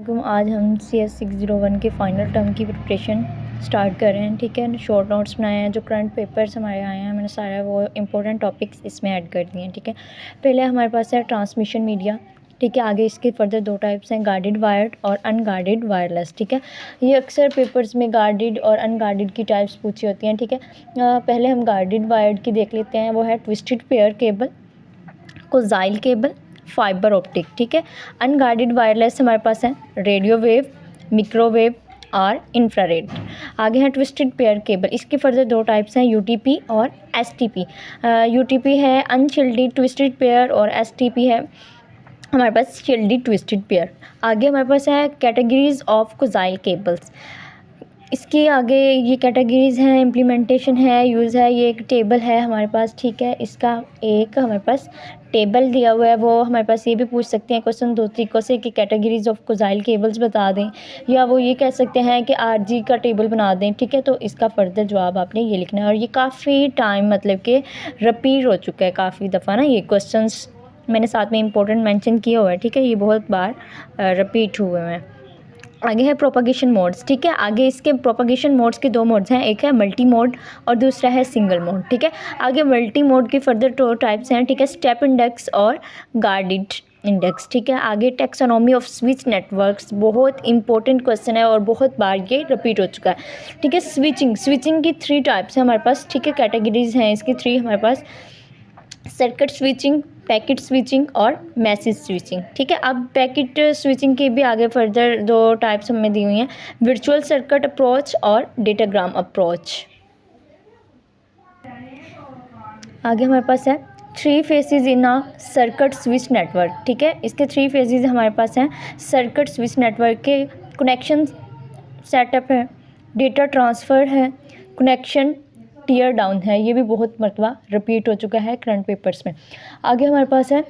वालेकुम। आज हम CS601 के फ़ाइनल टर्म की प्रिपरेशन स्टार्ट कर रहे हैं। ठीक है, शॉर्ट नोट्स बनाए हैं, जो करंट पेपर्स हमारे आए हैं मैंने सारा वो इंपॉर्टेंट टॉपिक्स इसमें ऐड कर दिए हैं। ठीक है, पहले हमारे पास है ट्रांसमिशन मीडिया। ठीक है, आगे इसके फर्दर दो टाइप्स हैं, गार्डेड वायर्ड और अनगार्डेड वायरलेस। ठीक है, ये अक्सर पेपर्स में गार्डेड और अनगार्डेड की टाइप्स पूछी होती हैं। ठीक है, पहले हम गार्डेड वायर्ड की देख लेते हैं। वो है twisted pair cable, coaxial cable, fibre optic. ठीक है, अनगार्डेड वायरलेस हमारे पास है रेडियो वेव, मिक्रोवेव और इंफ्रारेड। आगे है ट्विस्टेड पेयर केबल। इसके फर्दर दो टाइप्स हैं, यूटीपी और एसटीपी। यूटीपी है अनशिल्डेड ट्विस्टेड पेयर और एसटीपी है हमारे पास शिल्डेड ट्विस्टेड पेयर। आगे हमारे पास है कैटेगरीज ऑफ कोज़ाइल केबल्स। इसके आगे ये कैटेगरीज़ हैं, इम्प्लीमेंटेशन है, यूज़ है, ये एक टेबल है हमारे पास। ठीक है, इसका एक हमारे पास टेबल दिया हुआ है। वो हमारे पास ये भी पूछ सकते हैं क्वेश्चन दो तरीक़ों से कि कैटेगरीज़ ऑफ कोज़ाइल केबल्स बता दें, या वो ये कह सकते हैं कि आरजी का टेबल बना दें। ठीक है, तो इसका फर्दर जवाब आपने ये लिखना है। और ये काफ़ी टाइम मतलब कि रिपीट हो चुका है काफ़ी दफ़ा ना, ये क्वेश्चंस मैंने साथ में इंपॉर्टेंट मेंशन किया हुआ है। ठीक है, ये बहुत बार रिपीट हुए हैं। आगे है प्रोपगेशन मोड्स। ठीक है, आगे इसके प्रोपगेशन मोड्स के दो मोड्स हैं, एक है मल्टी मोड और दूसरा है सिंगल मोड। ठीक है, आगे मल्टी मोड के फर्दर दो टाइप्स हैं। ठीक है, स्टेप इंडेक्स और गार्डेड इंडेक्स। ठीक है, आगे टेक्सोनॉमी ऑफ स्विच नेटवर्क्स, बहुत इंपॉर्टेंट क्वेश्चन है और बहुत बार ये रिपीट हो चुका है। ठीक है, स्विचिंग की थ्री टाइप्स हैं हमारे पास। ठीक है, कैटेगरीज हैं इसकी थ्री हमारे पास, सर्किट स्विचिंग, पैकेट स्विचिंग और मैसेज स्विचिंग। ठीक है, अब पैकेट स्विचिंग के भी आगे फर्दर दो टाइप्स हमें दी हुई हैं, वर्चुअल सर्किट अप्रोच और डेटाग्राम अप्रोच। आगे हमारे पास है three phases in a circuit switch network. ठीक है, इसके थ्री फेजेस हमारे पास हैं। सर्किट स्विच नेटवर्क के कनेक्शन सेटअप है, डेटा ट्रांसफ़र है, कनेक्शन टीयर डाउन है। ये भी बहुत मरतबा रिपीट हो चुका है करंट पेपर्स में। आगे हमारे पास है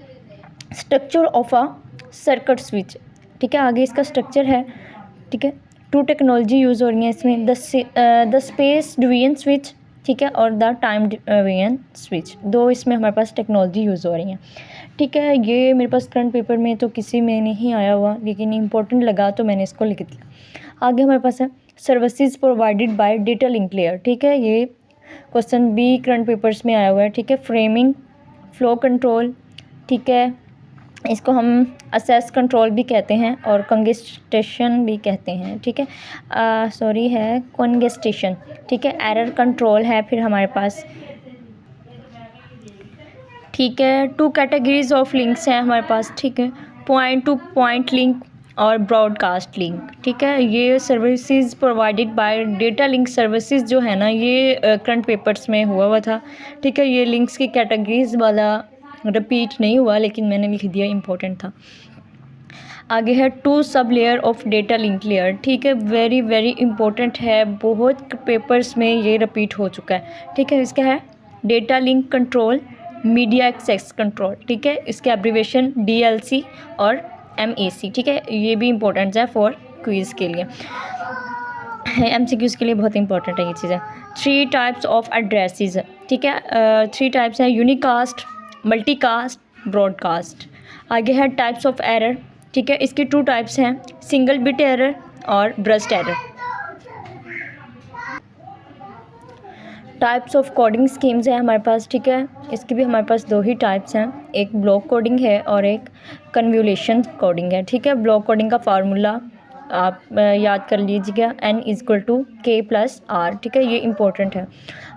structure of a circuit switch. ठीक है, आगे इसका स्ट्रक्चर है। ठीक है, टू टेक्नोलॉजी यूज़ हो रही हैं इसमें, द स्पेस डिवीजन स्विच, ठीक है, और द टाइम डिवीजन स्विच। दो इसमें हमारे पास टेक्नोलॉजी यूज़ हो रही हैं। ठीक है, ये मेरे पास करंट पेपर में तो किसी में नहीं आया हुआ, लेकिन इंपॉर्टेंट लगा तो मैंने इसको लिख दिया। आगे हमारे पास है services provided by data link layer. ठीक है, ये क्वेश्चन भी करंट पेपर्स में आया हुआ है। ठीक है, फ्रेमिंग, फ्लो कंट्रोल, ठीक है, इसको हम असेस कंट्रोल भी कहते हैं और कंगेस्टेशन भी कहते हैं। ठीक है, सॉरी है कंगेस्टेशन। ठीक है, एरर कंट्रोल है फिर हमारे पास। ठीक है, टू कैटेगरीज ऑफ लिंक्स हैं हमारे पास। ठीक है, पॉइंट टू पॉइंट लिंक और ब्रॉडकास्ट लिंक। ठीक है, ये services provided by data link services जो है ना, ये करंट पेपर्स में हुआ था। ठीक है, ये लिंक्स की कैटेगरीज वाला रिपीट नहीं हुआ, लेकिन मैंने लिख दिया, इंपॉर्टेंट था। आगे है two sub layer of data link layer. ठीक है, वेरी वेरी इंपॉर्टेंट है, बहुत पेपर्स में ये रिपीट हो चुका है। ठीक है, इसका है data link control, media access control. ठीक है, इसके एब्रीवेशन DLC और MEC। ठीक है, ये भी इंपॉर्टेंट है फॉर क्विज़ के लिए, MCQs के लिए बहुत इंपॉर्टेंट है ये चीज़ें। Three types of addresses. ठीक है, थ्री टाइप्स हैं, यूनिकास्ट, मल्टीकास्ट, ब्रॉडकास्ट। आगे है टाइप्स ऑफ एरर। ठीक है, इसकी टू टाइप्स हैं, सिंगल बिट एरर और burst error. Types of coding schemes हैं हमारे पास। ठीक है, इसकी भी हमारे पास दो ही टाइप्स हैं, एक ब्लॉक कोडिंग है और एक कन्वोल्यूशन कोडिंग है। ठीक है, ब्लॉक कोडिंग का फार्मूला आप याद कर लीजिएगा, N=K+R। ठीक है, ये इम्पोर्टेंट है।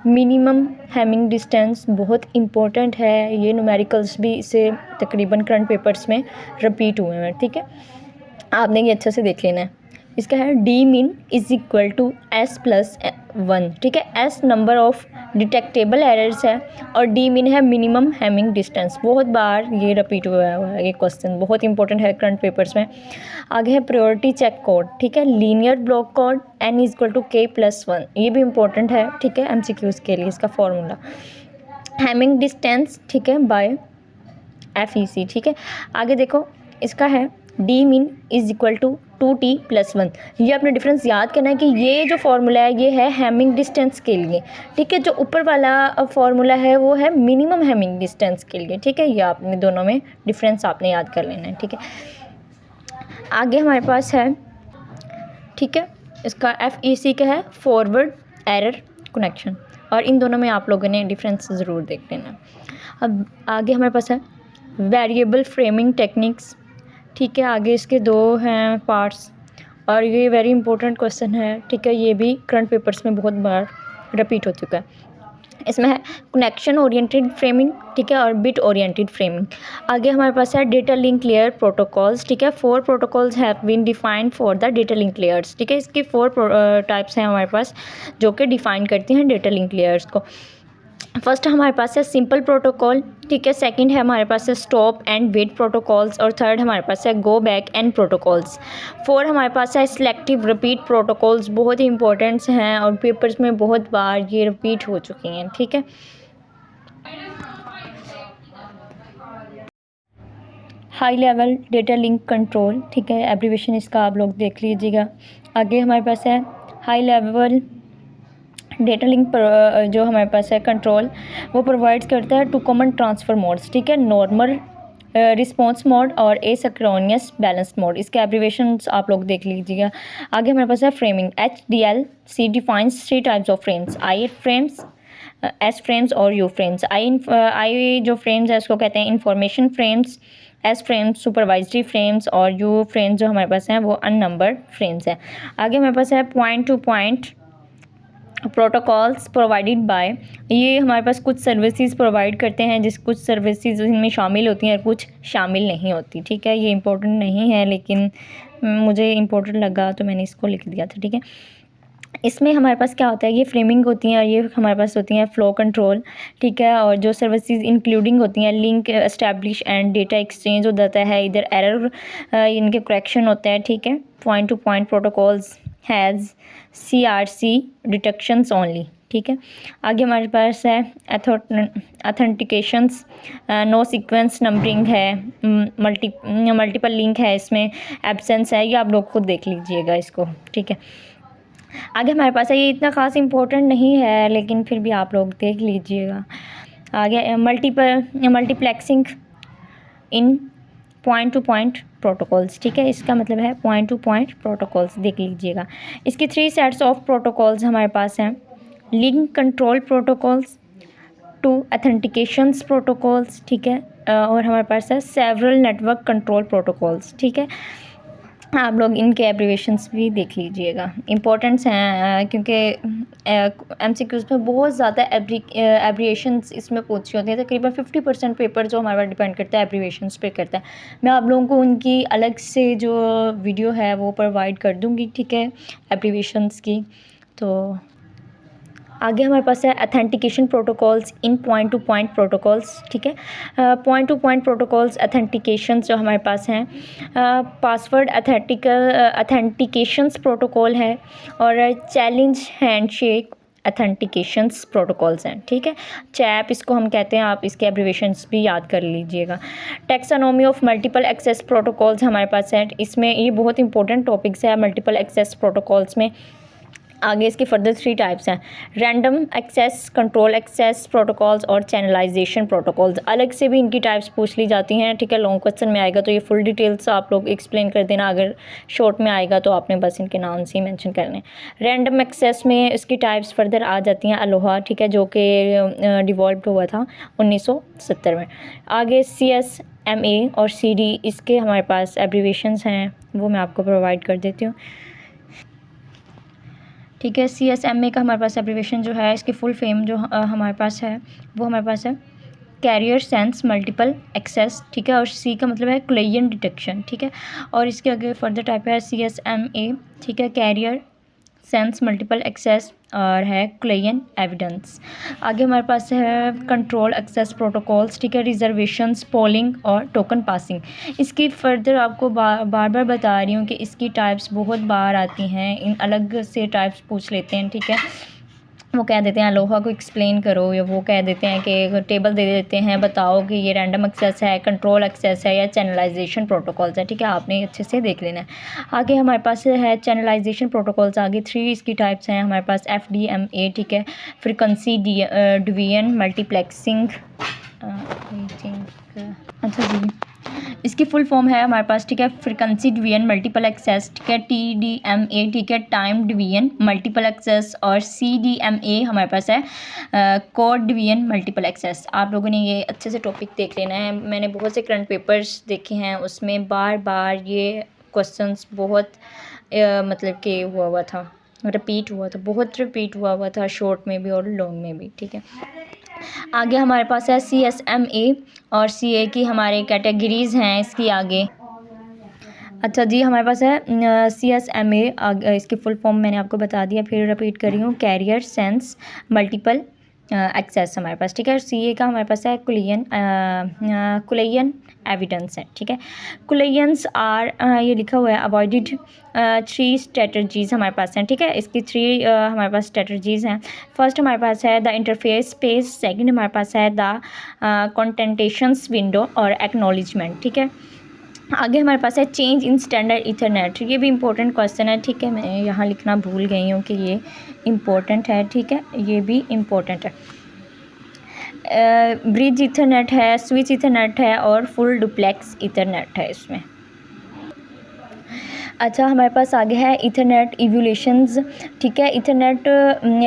मिनिमम हैमिंग डिस्टेंस बहुत इम्पोर्टेंट है, ये न्यूमेरिकल्स भी इसे तकरीबन करंट पेपर्स में रिपीट हुए हैं। ठीक है, आपने ये अच्छे से देख लेना है। इसका है D min=S+1। ठीक है, S number of detectable errors है और D min है मिनिमम हैमिंग डिस्टेंस। बहुत बार ये रिपीट हुआ है, ये क्वेश्चन बहुत इंपॉर्टेंट है करंट पेपर्स में। आगे है प्रायोरिटी चेक कोड। ठीक है, लीनियर ब्लॉक कोड N=K+1, ये भी इंपॉर्टेंट है। ठीक है, MCQs के लिए इसका फॉर्मूला हैमिंग डिस्टेंस, ठीक है, बाय FEC। ठीक है, आगे देखो, इसका है D min=2T+1। ये अपने डिफरेंस याद करना है कि ये जो फार्मूला है ये है हैमिंग डिस्टेंस के लिए। ठीक है, जो ऊपर वाला फार्मूला है वो है मिनिमम हैमिंग डिस्टेंस के लिए। ठीक है, ये आपने दोनों में डिफरेंस आपने याद कर लेना है। ठीक है, आगे हमारे पास है, ठीक है, इसका FEC का है, फॉरवर्ड एरर कनेक्शन, और इन दोनों में आप लोगों ने डिफरेंस ज़रूर देख लेना। अब आगे हमारे पास है वेरिएबल फ्रेमिंग टेक्निक्स, ठीक है। आगे इसके 2 हैं पार्ट्स, और ये वेरी इंपॉर्टेंट क्वेश्चन है, ठीक है। ये भी करंट पेपर्स में बहुत बार रिपीट हो चुका है। इसमें है कनेक्शन ओरिएंटेड फ्रेमिंग, ठीक है, और बिट ओरिएंटेड फ्रेमिंग। आगे हमारे पास है डेटा लिंक लेयर प्रोटोकॉल्स, ठीक है। 4 protocols have been defined for the data link layers, ठीक है। इसकी 4 टाइप्स हैं हमारे पास जो कि डिफाइन करती हैं डेटा लिंक लेयर्स को। फर्स्ट हमारे पास है सिंपल प्रोटोकॉल, ठीक है। सेकंड है हमारे पास है स्टॉप एंड वेट प्रोटोकॉल्स, और थर्ड हमारे पास है गो बैक एंड प्रोटोकॉल्स। 4 हमारे पास है सिलेक्टिव रिपीट प्रोटोकॉल्स, बहुत ही इंपॉर्टेंट्स हैं और पेपर्स में बहुत बार ये रिपीट हो चुकी हैं, ठीक है। High level data link control, ठीक है, एब्रीवेशन इसका आप लोग देख लीजिएगा। आगे हमारे पास है हाई लेवल डेटा लिंक जो हमारे पास है कंट्रोल, वो प्रोवाइड्स करता है 2 कॉमन ट्रांसफ़र मोड्स, ठीक है, नॉर्मल रिस्पॉन्स मोड और एसिंक्रोनस बैलेंस्ड मोड। इसके एब्रीवेशंस आप लोग देख लीजिएगा। आगे हमारे पास है framing, HDLC defines 3 types of frames, I frames, S frames और यू फ्रेम्स। आई जो फ्रेम्स है उसको कहते हैं information frames, S frames supervisory frames, और यू फ्रेम्स जो हमारे पास हैं वो अननंबर्ड फ्रेम्स हैं। आगे हमारे पास है point to point protocols provided by, ये हमारे पास कुछ सर्विसेज प्रोवाइड करते हैं, जिस कुछ सर्विसेज इनमें शामिल होती हैं और कुछ शामिल नहीं होती, ठीक है। ये इंपॉर्टेंट नहीं है लेकिन मुझे इंपॉर्टेंट लगा तो मैंने इसको लिख दिया था, ठीक है। इसमें हमारे पास क्या होता है, ये फ्रेमिंग होती हैं और ये हमारे पास होती हैं फ़्लो कंट्रोल, ठीक है। और जो सर्विसेज इंक्लूडिंग होती हैं link establish and data exchange हो जाता है, इधर एरर इनके करेक्शन होता है, ठीक है। Point to point protocols has CRC detections only, ठीक है। आगे हमारे पास है अथेंटिकेशंस, नो सीक्वेंस नंबरिंग है, मल्टीपल लिंक है, इसमें एब्सेंस है, ये आप लोग खुद देख लीजिएगा इसको, ठीक है। आगे हमारे पास है, ये इतना ख़ास इंपॉर्टेंट नहीं है लेकिन फिर भी आप लोग देख लीजिएगा। आगे multiplexing in point to point protocols, ठीक है। इसका मतलब है पॉइंट टू पॉइंट प्रोटोकॉल्स, देख लीजिएगा। इसके 3 सेट्स ऑफ प्रोटोकॉल्स हमारे पास हैं, link control protocols, 2 authentications protocols, ठीक है, और हमारे पास है सेवरल नेटवर्क कंट्रोल प्रोटोकॉल्स, ठीक है। आप लोग इनके एब्रीवेशंस भी देख लीजिएगा, इंपॉर्टेंट्स हैं क्योंकि MCQs में बहुत ज़्यादा एब्रीवेशंस इसमें पूछी होती हैं। तकरीबन 50% पेपर जो हमारे पास डिपेंड करता है एब्रीवेशंस पे करता है। मैं आप लोगों को उनकी अलग से जो वीडियो है वो प्रोवाइड कर दूँगी, ठीक है, एब्रीवेशंस की। तो आगे हमारे पास है authentication protocols in point to point protocols, ठीक है। पॉइंट टू पॉइंट प्रोटोकॉल्स अथेंटिकेशंस जो हमारे पास हैं, पासवर्ड अथेंटिकेशंस प्रोटोकॉल है, और चैलेंज हैंडशेक अथेंटिकेशंस प्रोटोकॉल्स हैं, ठीक है। चैप इसको हम कहते हैं, आप इसके एब्रीवेशंस भी याद कर लीजिएगा। Taxonomy of multiple access protocols हमारे पास है, इसमें ये बहुत इंपॉर्टेंट टॉपिक्स है मल्टीपल एक्सेस प्रोटोकॉल्स में। आगे इसके फर्दर 3 टाइप्स हैं, random access, control access protocols और चैनलाइजेशन प्रोटोकॉल्स। अलग से भी इनकी टाइप्स पूछ ली जाती हैं, ठीक है। लॉन्ग क्वेश्चन में आएगा तो ये फुल डिटेल्स आप लोग एक्सप्लेन कर देना, अगर शॉर्ट में आएगा तो आपने बस इनके नाम से ही मेंशन करने। रैंडम एक्सेस में इसकी टाइप्स फर्दर आ जाती हैं, अलोहा, ठीक है, जो कि डिवॉल्व हुआ था 1970 में। आगे CSMA और CD, इसके हमारे पास एब्रीवेशंस हैं, वो मैं आपको प्रोवाइड कर देती हूँ, ठीक है। CSMA का हमारे पास एब्रीवेशन जो है, इसकी फुल फेम जो हमारे पास है वो हमारे पास है कैरियर सेंस मल्टीपल एक्सेस, ठीक है, और C का मतलब है क्लाइंट डिटेक्शन, ठीक है। और इसके आगे फर्दर टाइप है CSMA, ठीक है, कैरियर सेंस मल्टीपल एक्सेस, और है क्लाइंट एविडेंस। आगे हमारे पास है कंट्रोल एक्सेस प्रोटोकॉल्स, ठीक है, रिजर्वेशंस, पोलिंग और टोकन पासिंग। इसकी फर्दर आपको बार बार बता रही हूँ कि इसकी टाइप्स बहुत बार आती हैं, इन अलग से टाइप्स पूछ लेते हैं, ठीक है। वो कह देते हैं अलोहा को एक्सप्लेन करो, या वो कह देते हैं कि टेबल दे देते हैं, बताओ कि ये रैंडम एक्सेस है, कंट्रोल एक्सेस है या चैनलाइजेशन प्रोटोकॉल्स है, ठीक है। आपने अच्छे से देख लेना है। आगे हमारे पास है चैनलाइजेशन प्रोटोकॉल्स, आगे 3 इसकी टाइप्स हैं हमारे पास, FDMA, ठीक है, फ्रीक्वेंसी डिवीजन मल्टीप्लेक्सिंग, अच्छा जी, इसकी फुल फॉर्म है हमारे पास, ठीक है, फ्रिक्वेंसी डिवीजन मल्टीपल एक्सेस, ठीक है, TDMA, ठीक है, टाइम डिवीजन मल्टीपल एक्सेस, और CDMA हमारे पास है कोड डिवीजन मल्टीपल एक्सेस। आप लोगों ने ये अच्छे से टॉपिक देख लेना है। मैंने बहुत से करंट पेपर्स देखे हैं, उसमें बार बार ये क्वेश्चंस बहुत मतलब कि हुआ था, रिपीट हुआ था, बहुत रिपीट हुआ था, शॉर्ट में भी और लॉन्ग में भी, ठीक है। आगे हमारे पास है CSMA और CA की हमारे कैटेगरीज़ हैं इसकी आगे। अच्छा जी, हमारे पास है CSMA, इसकी फुल फॉर्म मैंने आपको बता दिया, फिर रिपीट कर रही हूँ, कैरियर सेंस मल्टीपल एक्सेस हमारे पास, ठीक है। CA का हमारे पास है कुलियन एविडेंस है, ठीक है। कुलियंस आर ये लिखा हुआ है अवॉइडेड 3 स्ट्रेटजीज़ हमारे पास हैं, ठीक है। इसकी 3 हमारे पास स्ट्रेटजीज़ हैं। फर्स्ट हमारे पास है द इंटरफेस पेज, सेकंड हमारे पास है द कॉन्टेंटेशंस विंडो और एक्नॉलेजमेंट, ठीक है। आगे हमारे पास है चेंज इन स्टैंडर्ड इथरनेट, ये भी इंपॉर्टेंट क्वेश्चन है, ठीक है। मैं यहाँ लिखना भूल गई हूँ कि ये इम्पोर्टेंट है, ठीक है, ये भी इम्पोर्टेंट है। ब्रिज इथरनेट है, स्विच इथरनेट है और फुल डुप्लेक्स इथरनेट है इसमें। अच्छा, हमारे पास आगे है इथरनेट इवोल्यूशंस, ठीक है। इथरनेट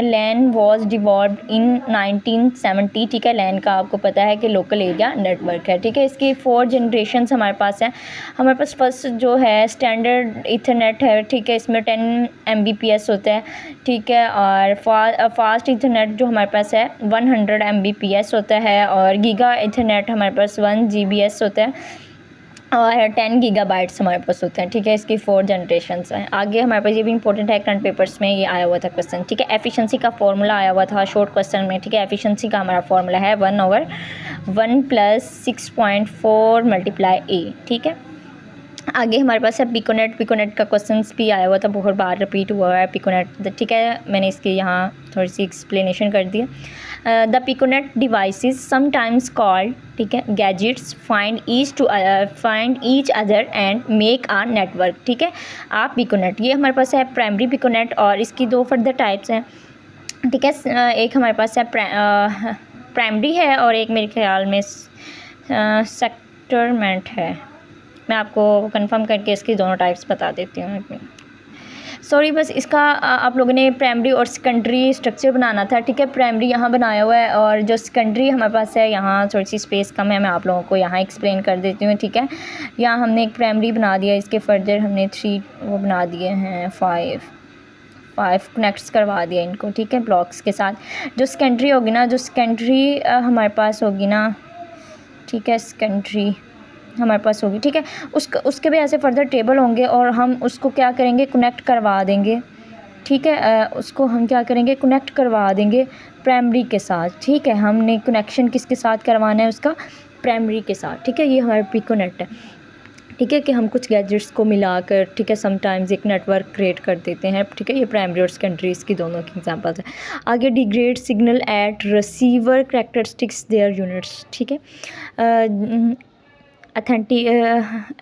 लैन वाज डिवॉल्व्ड इन 1970, ठीक है। लैन का आपको पता है कि लोकल एरिया नेटवर्क है, ठीक है। इसकी 4 जनरेशन्स हमारे पास हैं। हमारे पास फर्स्ट जो है स्टैंडर्ड इथरनेट है, ठीक है, इसमें 10 Mbps होता है, ठीक है। और फास्ट इथरनेट जो हमारे पास है 100 Mbps होता है, और गीगा इथरनेट हमारे पास 1 Gbs होता है, और 10 गीगाबाइट्स हमारे पास होते हैं, ठीक है। इसकी 4 जनरेशन्स हैं। आगे हमारे पास ये भी इंपॉर्टेंट है, करंट पेपर्स में ये आया हुआ था क्वेश्चन, ठीक है। एफिशिएंसी का फॉर्मूला आया हुआ था शॉर्ट क्वेश्चन में, ठीक है। एफिशिएंसी का हमारा फॉर्मूला है 1/1 + 6.4 × A, ठीक है। आगे हमारे पास है पिकोनेट का क्वेश्चंस भी आया हुआ था, बहुत बार रिपीट हुआ है पिकोनेट, ठीक है। मैंने इसकी यहाँ थोड़ी सी एक्सप्लेनेशन कर दी है। The piconet devices sometimes called, ठीक है, gadgets find each other and make a network, ठीक है। आप पिकोनेट, ये हमारे पास है प्राइमरी पिकोनेट, और इसकी 2 फर्दर टाइप्स हैं, ठीक है। एक हमारे पास है प्राइमरी है, और एक मेरे ख्याल में सेक्टरमेंट है। मैं आपको कंफर्म करके इसकी दोनों टाइप्स बता देती हूँ। सॉरी, बस इसका आप लोगों ने प्राइमरी और सेकेंडरी स्ट्रक्चर बनाना था, ठीक है। प्राइमरी यहाँ बनाया हुआ है, और जो सेकेंडरी हमारे पास है यहाँ थोड़ी सी स्पेस कम है, मैं आप लोगों को यहाँ एक्सप्लेन कर देती हूँ, ठीक है। यहाँ हमने एक प्राइमरी बना दिया, इसके फर्दर हमने 3 वो बना दिए हैं, 5 कनेक्ट्स करवा दिया इनको, ठीक है, ब्लॉक्स के साथ। जो सेकेंडरी होगी ना, जो सेकेंडरी हमारे पास होगी ना, ठीक है, सेकेंडरी हमारे पास होगी, ठीक है। उसके भी ऐसे फर्दर टेबल होंगे, और हम उसको क्या करेंगे, कनेक्ट करवा देंगे, ठीक है। उसको हम क्या करेंगे, कनेक्ट करवा देंगे प्राइमरी के साथ, ठीक है। हमने कनेक्शन किसके साथ करवाना है, उसका प्राइमरी के साथ, ठीक है। ये हमारा पिकोनेट है, ठीक है, कि हम कुछ गैजेट्स को मिलाकर, ठीक है, समटाइम्स एक नेटवर्क क्रिएट कर देते हैं, ठीक है। ये प्राइमरी और सेकेंडरी इसकी दोनों की एग्जांपल्स हैं। आगे degrade signal at receiver characteristics their units, ठीक है।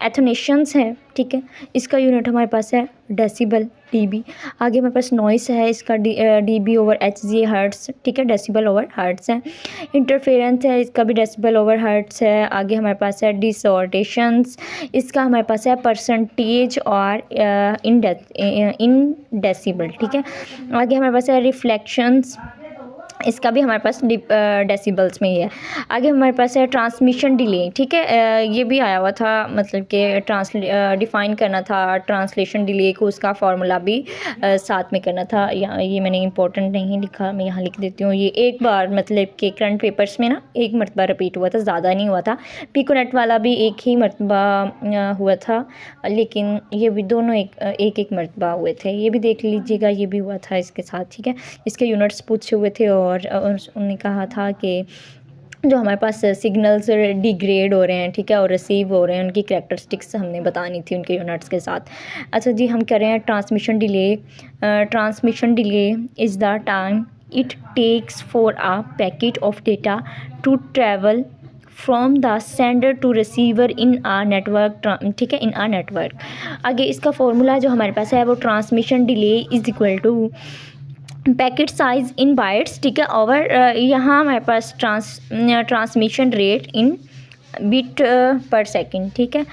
एथोनेशंस है, ठीक है। इसका यूनिट हमारे पास है डेसिबल, dB। आगे हमारे पास नॉइस है, इसका dB/Hz हर्ट्स, ठीक है, डेसिबल/हर्ट्स है। इंटरफेरेंस है, इसका भी डेसिबल/हर्ट्स है। आगे हमारे पास है डिसऑर्टेशंस, इसका हमारे पास है परसेंटेज और इन डेसिबल, ठीक है। आगे हमारे पास है रिफ्लेक्शंस, इसका भी हमारे पास डेसिबल्स में ही है। आगे हमारे पास है ट्रांसमिशन डिले, ठीक है। ये भी आया हुआ था, मतलब कि डिफ़ाइन करना था ट्रांसलेशन डिले को, उसका फार्मूला भी साथ में करना था। ये मैंने इंपॉर्टेंट नहीं लिखा, मैं यहाँ लिख देती हूँ। ये एक बार मतलब कि करंट पेपर्स में ना एक मरतबा रिपीट हुआ था, ज़्यादा नहीं हुआ था। पिकोनेट वाला भी एक ही मरतबा हुआ था, लेकिन ये भी दोनों एक मरतबा हुए थे। ये भी देख लीजिएगा, ये भी हुआ था इसके साथ, ठीक है। इसके यूनिट्स पूछे हुए थे, और उन्होंने कहा था कि जो हमारे पास सिग्नल्स डिग्रेड हो रहे हैं, ठीक है, और रिसीव हो रहे हैं, उनकी कैरेक्टरिस्टिक्स हमने बतानी थी उनके यूनिट्स के साथ। अच्छा जी, हम कर रहे हैं transmission delay. Transmission delay is the time it takes for a packet of data to travel from the sender to receiver in a network, ठीक है, इन आ नेटवर्क। आगे इसका फॉर्मूला जो हमारे पास है वो transmission delay is equal to packet size in bytes, ठीक है, और यहाँ हमारे पास transmission rate in bit per second, ठीक है।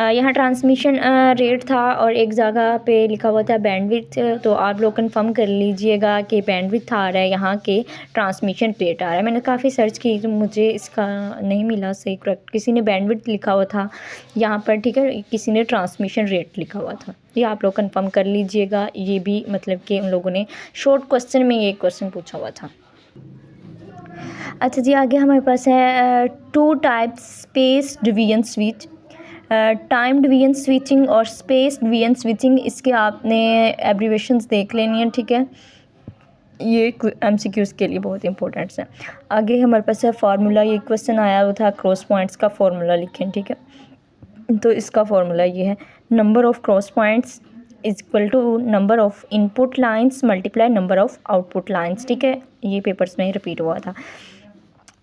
यहाँ ट्रांसमिशन रेट था और एक जगह पे लिखा हुआ था बैंडविड्थ, तो आप लोग कंफर्म कर लीजिएगा कि बैंडविड्थ आ रहा है यहाँ के ट्रांसमिशन रेट आ रहा है। मैंने काफ़ी सर्च की तो मुझे इसका नहीं मिला सही करेक्ट, किसी ने बैंडविड्थ लिखा हुआ था यहाँ पर, ठीक है, किसी ने ट्रांसमिशन रेट लिखा हुआ था। ये आप लोग कंफर्म कर लीजिएगा। ये भी मतलब कि उन लोगों ने शॉर्ट क्वेश्चन में ये क्वेश्चन पूछा हुआ था। अच्छा जी, आगे हमारे पास है 2 types space division switch, time division switching और स्पेस डिवीजन स्विचिंग। इसके आपने एब्रीवेशंस देख लेनी है, ठीक है। ये MCQs के लिए बहुत इंपॉर्टेंट्स हैं। आगे हमारे पास है फार्मूला, ये क्वेश्चन आया हुआ था, क्रॉस पॉइंट्स का फार्मूला लिखें, ठीक है। तो इसका फार्मूला ये है, number of cross points is equal to number of input lines multiply number of output lines, ठीक है। ये पेपर्स में रिपीट हुआ था।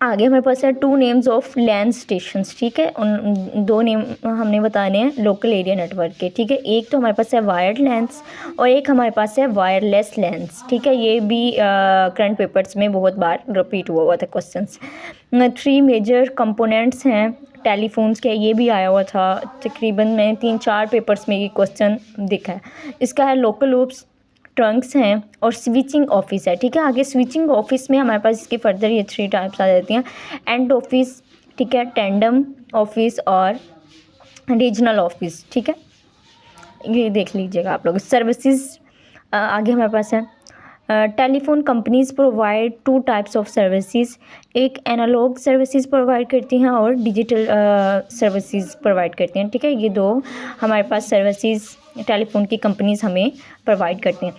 आगे हमारे पास है 2 नेम्स ऑफ लैंड स्टेशंस, ठीक है। उन 2 नेम हमने बताने हैं लोकल एरिया नेटवर्क के, ठीक है। एक तो हमारे पास है वायर्ड लैंस और एक हमारे पास है वायरलेस लैंस, ठीक है। ये भी करंट पेपर्स में बहुत बार रिपीट हुआ था क्वेश्चंस। 3 मेजर कंपोनेंट्स हैं टेलीफोन्स के, ये भी आया हुआ था तकरीबन में 3-4 पेपर्स में ये क्वेश्चन दिखा है। इसका है लोकल लूप्स, ट्रंक्स हैं और स्विचिंग ऑफिस है, ठीक है। आगे स्विचिंग ऑफिस में हमारे पास इसके फर्दर ये 3 टाइप्स आ जाती हैं, एंड ऑफिस, ठीक है, टेंडम ऑफिस और रीजनल ऑफिस, ठीक है। ये देख लीजिएगा आप लोग। सर्विसेज आगे हमारे पास है telephone companies provide 2 types of services, एक एनालॉग सर्विसेज प्रोवाइड करती हैं और डिजिटल सर्विसेज प्रोवाइड करती हैं, ठीक है। ये 2 हमारे पास सर्विसेज टेलीफोन की कंपनीज हमें प्रोवाइड करती हैं।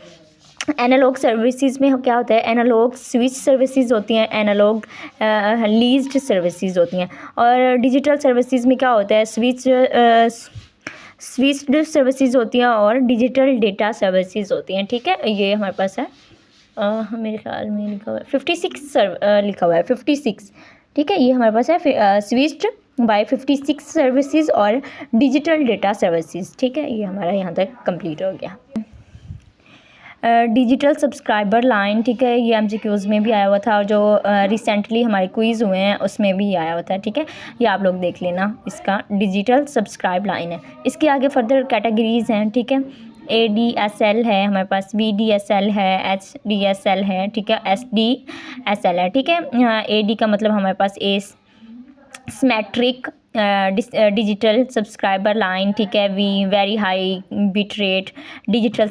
एनालॉग सर्विसेज में क्या होता है, एनालॉग स्विच सर्विसेज होती हैं, एनालॉग लीज्ड सर्विसेज होती हैं, और डिजिटल सर्विसेज में क्या होता है, स्विच्ड सर्विसेज होती हैं और डिजिटल डेटा सर्विसेज होती हैं, ठीक है। ये हमारे पास है मेरे ख्याल में लिखा हुआ है 56 लिखा हुआ है 56, ठीक है। ये हमारे पास है स्विच्ड बाय 56 सर्विसेज और डिजिटल डेटा सर्विसेज, ठीक है। ये हमारा यहाँ तक कंप्लीट हो गया। डिजिटल सब्सक्राइबर लाइन, ठीक है, ये MCQs में भी आया हुआ था और जो रिसेंटली हमारे क्विज़ हुए हैं उसमें भी आया हुआ था, ठीक है। ये आप लोग देख लेना, इसका डिजिटल सब्सक्राइब लाइन है। इसके आगे फर्दर कैटेगरीज़ हैं, ठीक है। ADSL है हमारे पास, VDSL है, HDSL है, ठीक है, SDSL है, ठीक है। AD का मतलब हमारे पास सिमेट्रिक डिजिटल सब्सक्राइबर लाइन, ठीक है। Very high bit rate digital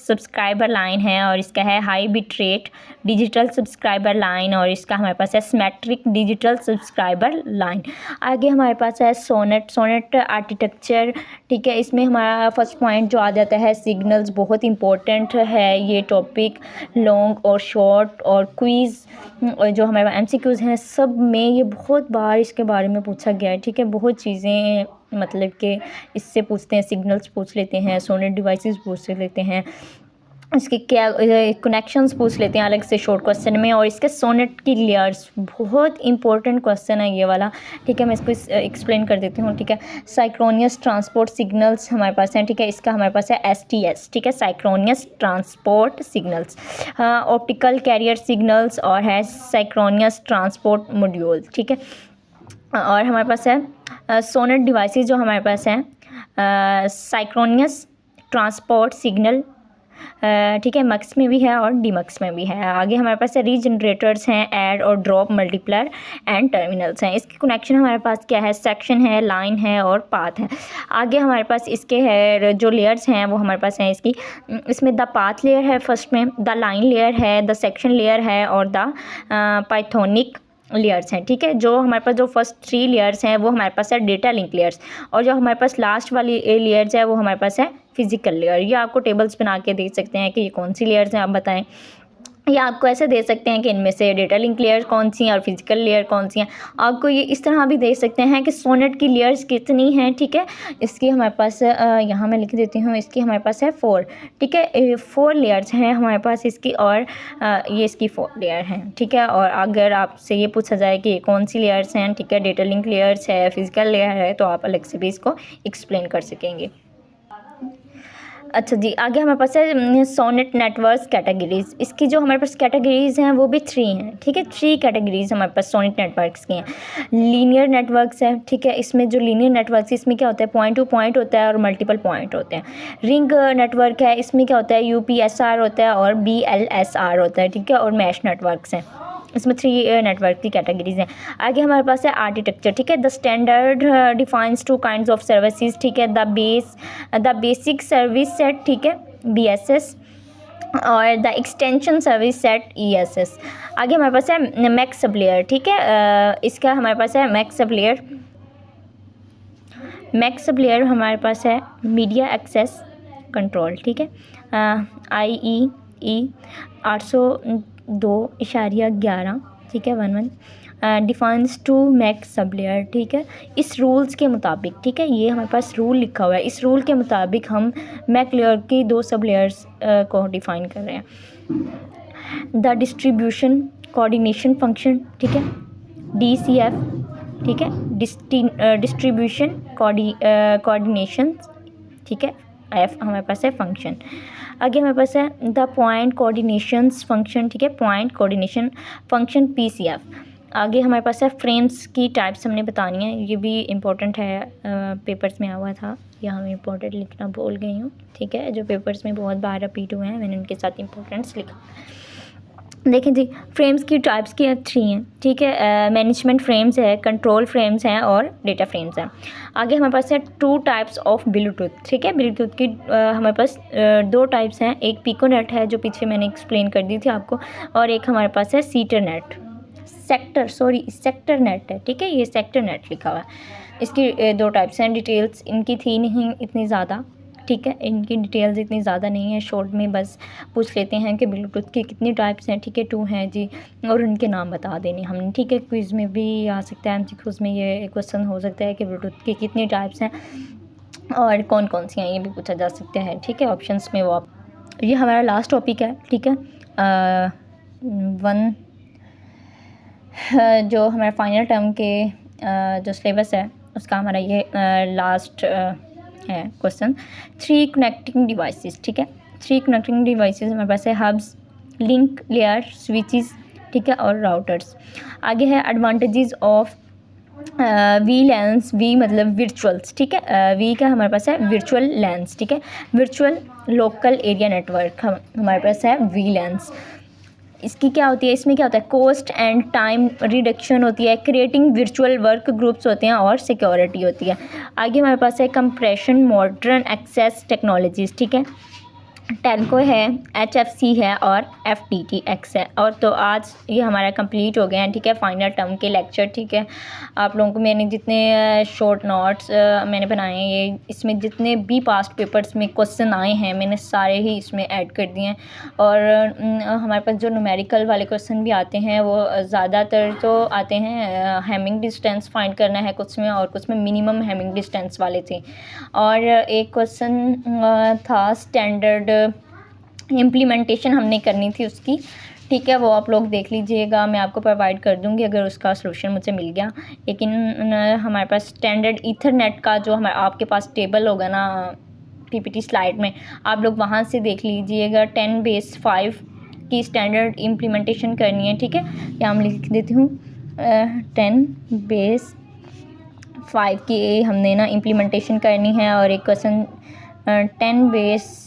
subscriber line है और इसका है high bit rate digital subscriber line, और इसका हमारे पास है सिमेट्रिक डिजिटल सब्सक्राइबर लाइन। आगे हमारे पास है सोनेट आर्किटेक्चर, ठीक है। इसमें हमारा फर्स्ट पॉइंट जो आ जाता है सिग्नल्स, बहुत इंपॉर्टेंट है ये टॉपिक। लॉन्ग और शॉर्ट और क्विज़ और जो हमारे MCQs हैं सब में ये बहुत बार इसके बारे में पूछा गया है, ठीक है। बहुत चीज़ें मतलब कि इससे पूछते हैं, सिग्नल्स पूछ लेते हैं, सोनेट डिवाइसेस पूछ लेते हैं, इसके क्या कनेक्शंस पूछ लेते हैं अलग से शॉर्ट क्वेश्चन में, और इसके सोनेट की लेयर्स बहुत इंपॉर्टेंट क्वेश्चन है ये वाला, ठीक है। मैं इसको एक्सप्लेन कर देती हूँ, ठीक है। साइक्रोनियस ट्रांसपोर्ट सिग्नल्स हमारे पास हैं, ठीक है। इसका हमारे पास है STS, ठीक है, synchronous transport signals. Optical carrier signals और है साइक्रोनियस ट्रांसपोर्ट मॉड्यूल, ठीक है। और हमारे पास है सोनेट डिवाइसेस जो हमारे पास हैं साइक्रोनियस ट्रांसपोर्ट सिग्नल, ठीक है, मक्स में भी है और डीमक्स में भी है। आगे हमारे पास है रीजनरेटर्स हैं, ऐड और ड्रॉप मल्टीप्लायर एंड टर्मिनल्स हैं। इसके कनेक्शन हमारे पास क्या है, सेक्शन है, लाइन है और पाथ है। आगे हमारे पास इसके है जो लेयर्स हैं वो हमारे पास हैं इसकी, इसमें द पाथ लेयर है फर्स्ट में, द लाइन लेयर है, द सेक्शन लेयर है और द पाइथोनिक लेयर्स हैं, ठीक है। जो हमारे पास जो फर्स्ट 3 लेयर्स हैं वो हमारे पास है डेटा लिंक लेयर्स, और जो हमारे पास लास्ट वाली लेयर्स है वो हमारे पास है फिजिकल लेयर। ये आपको टेबल्स बना के दे सकते हैं कि ये कौन सी लेयर्स हैं, आप बताएं। या आपको ऐसे दे सकते हैं कि इनमें से डेटा लिंक लेयर कौन सी हैं और फिजिकल लेयर कौन सी हैं। आपको ये इस तरह भी दे सकते हैं कि सोनेट की लेयर्स कितनी हैं, ठीक है। इसकी हमारे पास यहाँ मैं लिख देती हूँ, इसकी हमारे पास है 4, ठीक है। 4 लेयर्स हैं हमारे पास इसकी, और ये इसकी 4 लेयर हैं, ठीक है। और अगर आपसे ये पूछा जाए कि ये कौन सी लेयर्स हैं, ठीक है, डेटा लिंक लेयर्स है, फिजिकल लेयर है, तो आप अलग से भी इसको एक्सप्लेन कर सकेंगे। अच्छा जी, आगे हमारे पास है सोनेट नेटवर्क्स कैटेगरीज़। इसकी जो हमारे पास कैटेगरीज़ हैं वो भी 3 हैं, ठीक है। 3 कैटेगरीज़ हमारे पास सोनेट नेटवर्क्स की हैं। लीनियर नेटवर्क्स है, ठीक है। इसमें जो लीनियर नेटवर्क्स इसमें क्या होता है, पॉइंट टू पॉइंट होता है और मल्टीपल पॉइंट होते हैं। रिंग नेटवर्क है, इसमें क्या होता है, यूपीएसआर होता है और बीएलएसआर होता है, ठीक है। और मैश नेटवर्क्स हैं, इसमें 3 नेटवर्क की कैटेगरीज़ हैं। आगे हमारे पास है आर्किटेक्चर, ठीक है। The standard defines 2 kinds of services, ठीक है। द बेसिक सर्विस सेट, ठीक है, बीएसएस, और the extension service set, ESS. आगे हमारे पास है मैक्स सप्लायर, ठीक है। इसका हमारे पास है मैक्स सप्लायर हमारे पास है मीडिया एक्सेस कंट्रोल, ठीक है। IEEE 802.11, ठीक है, 11 डिफाइंस 2 मैक्स सप्लायर, ठीक है। इस रूल्स के मुताबिक, ठीक है, ये हमारे पास रूल लिखा हुआ है, इस रूल के मुताबिक हम मैक लेयर की 2 सप्लायर्स को डिफ़ाइन कर रहे हैं। द डिस्ट्रीब्यूशन कोऑर्डिनेशन फंक्शन, ठीक है, DCF, ठीक है, डिस्ट्रीब्यूशन कोऑर्डिनेशन, ठीक है, F हमारे पास है फंक्शन। आगे हमारे पास है द पॉइंट कोऑर्डिनेशंस फंक्शन, ठीक है, पॉइंट कोऑर्डिनेशन फंक्शन, PCF। आगे हमारे पास है फ्रेम्स की टाइप्स हमने बतानी है, ये भी इम्पोर्टेंट है, पेपर्स में आया हुआ था, यहाँ मैं इम्पोर्टेंट लिखना भूल गई हूँ, ठीक है। जो पेपर्स में बहुत बार रिपीट हुए हैं मैंने उनके साथ इम्पोर्टेंट्स लिखा। देखें जी, फ्रेम्स की टाइप्स की 3 हैं, ठीक है। मैनेजमेंट फ्रेम्स है, कंट्रोल फ्रेम्स हैं और डेटा फ्रेम्स हैं। आगे हमारे पास है 2 टाइप्स ऑफ ब्लूटूथ, ठीक है। ब्लूटूथ की हमारे पास 2 टाइप्स हैं, एक पिकोनेट है जो पीछे मैंने एक्सप्लेन कर दी थी आपको, और एक हमारे पास है सेक्टर नेट है, ठीक है, ये सेक्टर नेट लिखा हुआ है। इसकी 2 टाइप्स हैं। डिटेल्स इनकी थी नहीं इतनी ज़्यादा, ठीक है, इनकी डिटेल्स इतनी ज़्यादा नहीं है, शॉर्ट में बस पूछ लेते हैं कि ब्लूटूथ की कितनी टाइप्स हैं, ठीक है, 2 हैं जी, और उनके नाम बता देने हमने, ठीक है। क्विज़ में भी आ सकता है, MCQs में ये क्वेश्चन हो सकता है कि ब्लूटूथ की कितनी टाइप्स हैं और कौन कौन सी हैं, ये भी पूछा जा सकता है, ठीक है। ऑप्शंस में वो आप, ये हमारा लास्ट टॉपिक है, ठीक है। जो हमारे फाइनल टर्म के जो सिलेबस है उसका हमारा ये लास्ट है क्वेश्चन। 3 कनेक्टिंग डिवाइसेस, ठीक है। 3 कनेक्टिंग डिवाइसेस हमारे पास है हब्स, लिंक लेयर, स्विचेस, ठीक है, और राउटर्स। आगे है एडवांटेजेस ऑफ VLANs, वी मतलब वर्चुअल्स, ठीक है। वी का हमारे पास है वर्चुअल लैंस, ठीक है, वर्चुअल लोकल एरिया नेटवर्क हमारे पास है VLANs। इसकी क्या होती है, इसमें क्या होता है, कॉस्ट एंड टाइम रिडक्शन होती है, क्रिएटिंग वर्चुअल वर्क ग्रुप्स होते हैं और सिक्योरिटी होती है। आगे हमारे पास है कंप्रेशन मॉडर्न एक्सेस टेक्नोलॉजीज़, ठीक है, टेल्को है, HFC है और FTTX है। और तो आज ये हमारा कंप्लीट हो गया है, ठीक है, फाइनल टर्म के लेक्चर, ठीक है। आप लोगों को मैंने जितने शॉर्ट नोट्स मैंने बनाए हैं, ये इसमें जितने भी पास्ट पेपर्स में क्वेश्चन आए हैं मैंने सारे ही इसमें ऐड कर दिए हैं। और हमारे पास जो न्यूमेरिकल वाले क्वेश्चन भी आते हैं वो ज़्यादातर तो आते हैं हैमिंग डिस्टेंस फाइंड करना है कुछ में, और कुछ में मिनिमम हैमिंग डिस्टेंस वाले थे। और एक क्वेश्चन था स्टैंडर्ड इम्प्लीमेंटेशन हमने करनी थी उसकी, ठीक है, वो आप लोग देख लीजिएगा, मैं आपको प्रोवाइड कर दूंगी अगर उसका सलूशन मुझे मिल गया। लेकिन हमारे पास स्टैंडर्ड ईथरनेट का जो हमारे आपके पास टेबल होगा ना PPT स्लाइड में, आप लोग वहाँ से देख लीजिएगा। 10/5 की स्टैंडर्ड इम्प्लीमेंटेशन करनी है, ठीक है। यहाँ मैं लिख देती हूँ 10/5 की हमने ना इम्प्लीमेंटेशन करनी है। और एक क्वेश्चन 10/2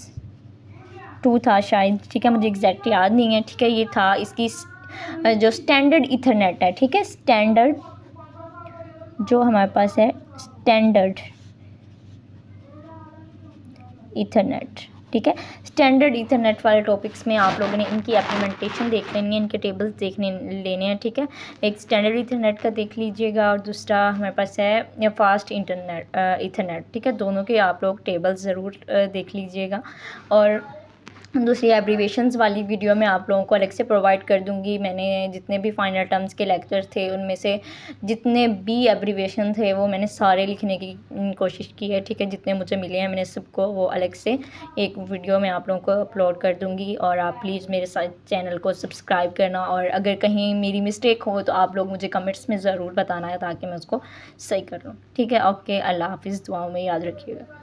था शायद, ठीक है, मुझे एग्जैक्ट याद नहीं है, ठीक है। ये था इसकी जो स्टैंडर्ड ईथरनेट है, ठीक है, स्टैंडर्ड जो हमारे पास है स्टैंडर्ड ईथरनेट, ठीक है। स्टैंडर्ड ईथरनेट वाले टॉपिक्स में आप लोगों ने इनकी इम्प्लीमेंटेशन देख लेनी है, इनके टेबल्स लेने हैं, ठीक है। एक स्टैंडर्ड ईथरनेट का देख लीजिएगा और दूसरा हमारे पास है फास्ट ईथरनेट, ठीक है। दोनों के आप लोग टेबल्स ज़रूर देख लीजिएगा। और दूसरी एब्रीवेशंस वाली वीडियो मैं आप लोगों को अलग से प्रोवाइड कर दूंगी। मैंने जितने भी फाइनल टर्म्स के लेक्चर थे उनमें से जितने भी एब्रीवेशन थे वो मैंने सारे लिखने की कोशिश की है, ठीक है। जितने मुझे मिले हैं मैंने सबको वो अलग से एक वीडियो में आप लोगों को अपलोड कर दूंगी। और आप प्लीज़ मेरे साथ चैनल को सब्सक्राइब करना, और अगर कहीं मेरी मिस्टेक हो तो आप लोग मुझे कमेंट्स में ज़रूर बताना है ताकि मैं उसको सही कर लूँ, ठीक है। ओके, अल्लाह हाफिज़, दुआओं में याद रखिएगा।